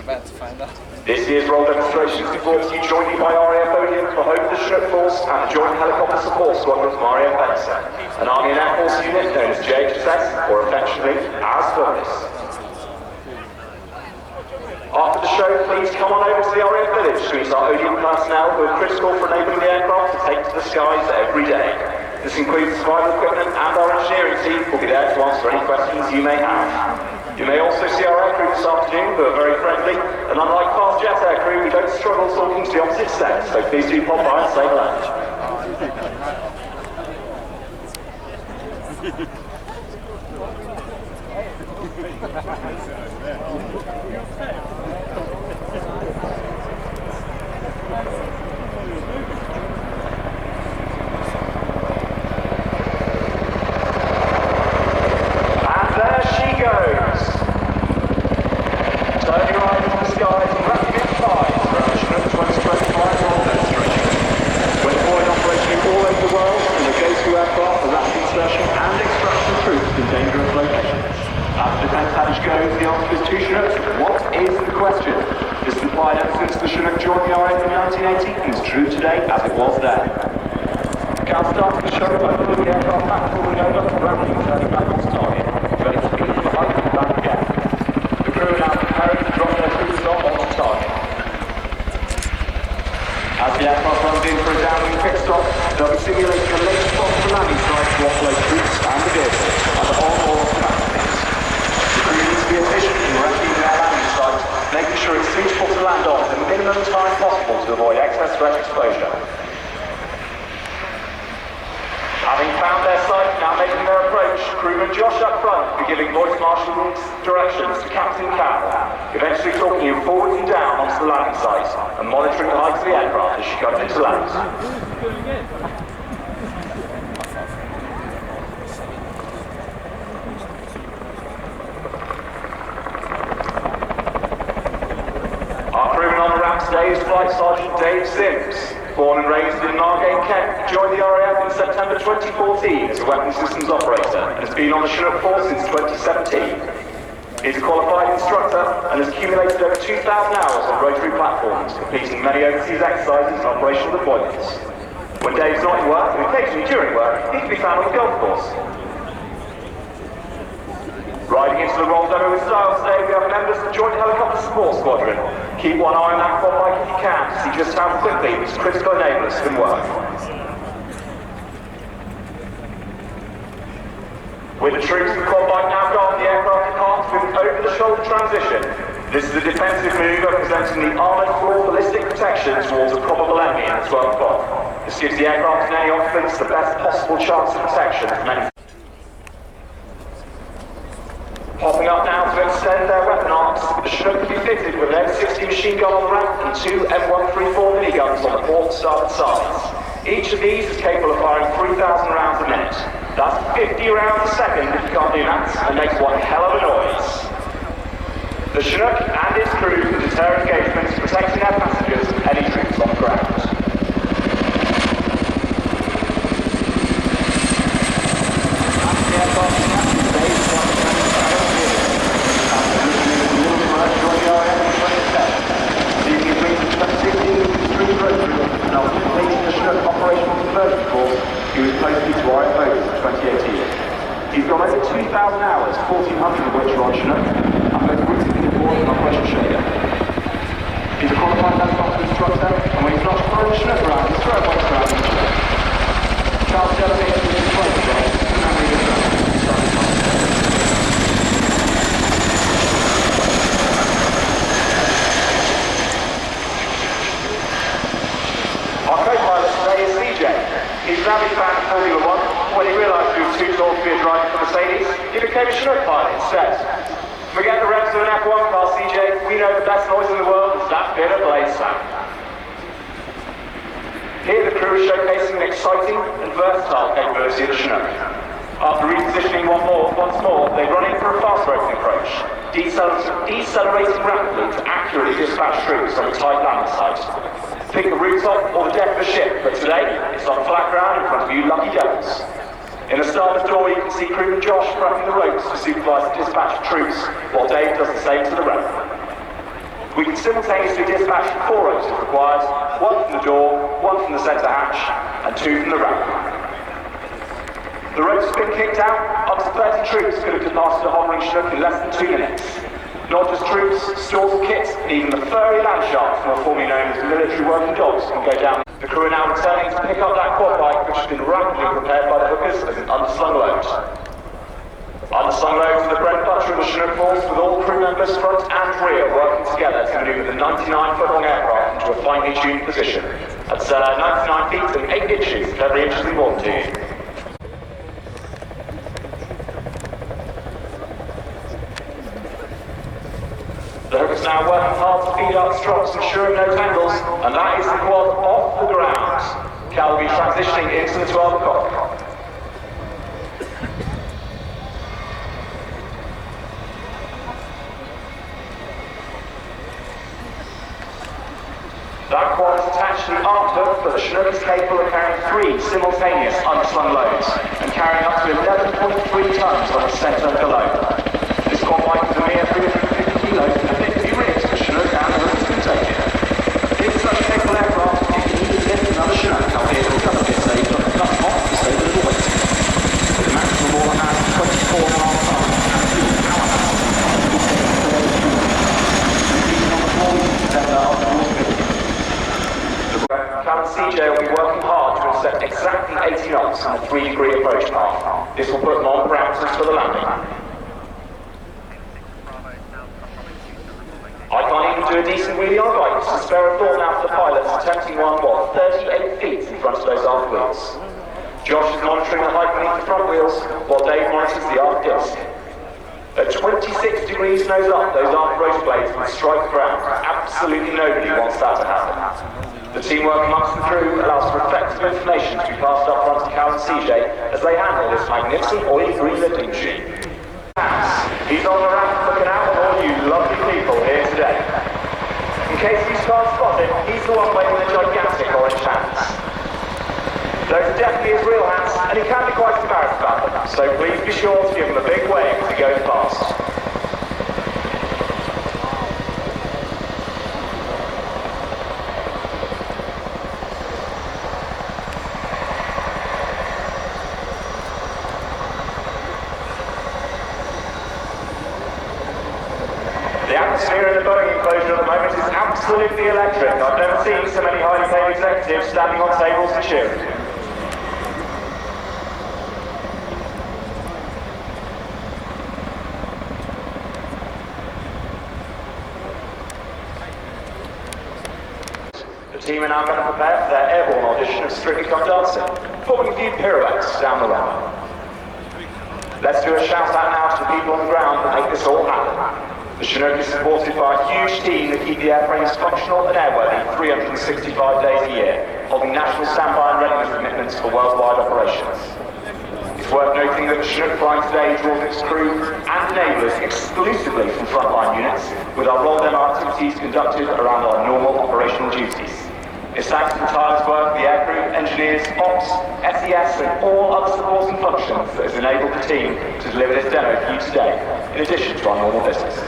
about to find out. This year's role demonstration is brought to you jointly by RIAT for home of the Chinook Force and the Joint Helicopter Support Squadron from RIAT an Army and Air Force unit known as JHSS, or affectionately as Furnace. After the show, please come on over to the RIAT Village to meet our Odeon personnel who are critical for enabling the aircraft to take to the skies every day. This includes survival equipment, and our engineering team will be there to answer any questions you may have. You may also see our aircrew this afternoon, who are very friendly, and unlike fast jet aircrew, we don't struggle talking to the opposite sex, so please do pop by and say hello. The answer is 2 Chinooks. What is the question? This is implied ever since the Chinook joined the RIAT in 1980 and is true today as it was then. Count starts the show by pulling the aircraft back, falling over, rapidly turning back onto target, ready to begin the height and back again. The crew are now preparing to drop their cruise on onto target. As the aircraft runs in for a downwind pit stop, they'll be simulating the latest possible landing site to offload troops and the vehicle, either on or off the back. Be efficient in rescuing their landing site, making sure it's suitable to land on at the minimum time possible to avoid excess threat exposure. Having found their site, now making their approach, crewman Josh up front will be giving voice marshal directions to Captain Carol, eventually talking him forwards and down onto the landing site and monitoring the height of the aircraft as she comes into land. Today is Flight Sergeant Dave Sims. Born and raised in Margate, Kent, joined the RIAT in September 2014 as a weapons systems operator and has been on the Chinook Force since 2017. He's a qualified instructor and has accumulated over 2,000 hours on rotary platforms, completing many overseas exercises and operational deployments. When Dave's not in work, and occasionally during work, he can be found on the golf course. Riding into the roll demo with style today, we have members of the Joint Helicopter Support Squadron. Keep one eye on that quad bike if you can to see just how quickly these critical enablers can work. With the troops and quad bike now gone, the aircraft departs with an over-the-shoulder transition. This is a defensive move representing the armoured floor ballistic protection towards a probable enemy in the 12 o'clock. This gives the aircraft and any occupants the best possible chance of protection from any. Popping up now to extend their weapon arms, the Chinook can be fitted with an M60 machine gun on the rack and 2 M134 miniguns on the port and starboard sides. Each of these is capable of firing 3,000 rounds a minute. That's 50 rounds a second if you can't do that, and makes one hell of a noise. The Chinook and its crew can deter engagements, protecting their passengers and any troops on the ground. He was posted to RIAT Motors in 2018. He's got over 2,000 hours, 1,400 of which are on Chinook, and most recently deployed on Operation Shaker. He's a qualified helicopter instructor, and when he's not throwing Chinook around, he's throwing bikes around in Chinook. Charles Delaunay is his flight today, and I'm reading the Our co-pilot today is CJ. He's an avid fan of Formula 1. When he realised he was too tall to be a driver for Mercedes, he became a Chinook pilot instead. Forget the revs of an F1 car, CJ. We know the best noise in the world is that bit of blade sound. Here the crew is showcasing an exciting and versatile capability of the Chinook. After repositioning once more, they run in for a fast roping approach, decelerating rapidly to accurately dispatch troops on a tight landing site. Pick the rooftop or the deck of a ship, but today it's on flat ground in front of you lucky devils. In the starboard door you can see crewman Josh wrapping the ropes to supervise the dispatch of troops, while Dave does the same to the rope. We can simultaneously dispatch 4 ropes if required, 1 from the door, 1 from the centre hatch, and 2 from the ramp. The ropes have been kicked out, up to 30 troops could have departed a hovering Chinook in less than 2 minutes. Not just troops, stores of kit, and even the furry land sharks, more formerly known as military working dogs, can go down. The crew are now returning to pick up that quad bike, which has been rapidly prepared by the hookers as an underslung load. Underslung loads are the bread and butter of the Chinook force, with all crew members front and rear working together to maneuver the 99-foot-long aircraft into a finely tuned position. That's 99 feet and 8 inches, if every inch is important to you. The hookers now working hard to feed up strops, ensuring no tangles, and that is the quad off the ground. Cal will be transitioning into the 12 o'clock. That quad is attached to the armed hook, but the Chinook is capable of carrying 3 simultaneous underslung loads and carrying up to 11.3 tons on its centre and below. This quad bike is a mere 350 kilos and 50 rigs for Chinook and the hookers can take it. In such a capable aircraft, if you need to get another Chinook, I'll be able to cover this stage on the cut off to save a little weight. With a maximum all at 24.5 tons and 2 powerhouse. Cal and CJ will be working hard to intercept exactly 80 knots on a 3-degree approach path. This will put them on parameters for the landing. I can't even do a decent wheelie on a bike, so spare a thought now for the pilots attempting one, 38 feet in front of those aft wheels. Josh is monitoring the height beneath the front wheels, while Dave monitors the aft disc. At 26 degrees nose up, those aft rotor blades will strike the ground. Absolutely nobody wants that to happen. The teamwork amongst the crew allows for effective information to be passed up front to Cal and CJ as they handle this magnificent oily green lifting machine. He's on the ramp looking out on all you lovely people here today. In case you can't spot him, he's the one waving the gigantic orange hands. Those are definitely his real hands, and he can be quite embarrassed about them, so please be sure to give him a big wave as he goes past. The atmosphere in the Boeing enclosure at the moment is absolutely electric. I've never seen so many highly paid executives standing on tables and cheering. The team are now going to prepare for their airborne audition of Strictly Come Dancing, performing a few pirouettes down the ramp. Let's do a shout out now to the people on the ground that make this all happen. The Chinook is supported by a huge team that keep the airframes functional and airworthy 365 days a year, holding national standby and readiness commitments for worldwide operations. It's worth noting that the Chinook flying today draws its crew and enablers exclusively from frontline units, with our roll demo activities conducted around our normal operational duties. It's thanks to the tireless work of the aircrew, engineers, ops, SES and all other supporting functions that has enabled the team to deliver this demo for you today, in addition to our normal business.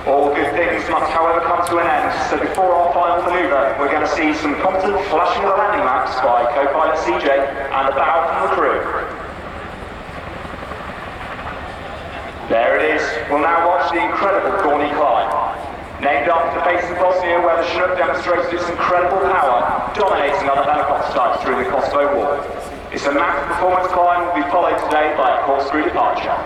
All good things must, however, come to an end, so before our final manoeuvre, we're going to see some competent flashing of the landing maps by co-pilot CJ and a bow from the crew. There it is. We'll now watch the incredible Gorny climb. Named after the base in Bosnia where the Chinook demonstrated its incredible power, dominating other helicopter types during the Kosovo War. It's a massive performance climb will be followed today by a corkscrew departure.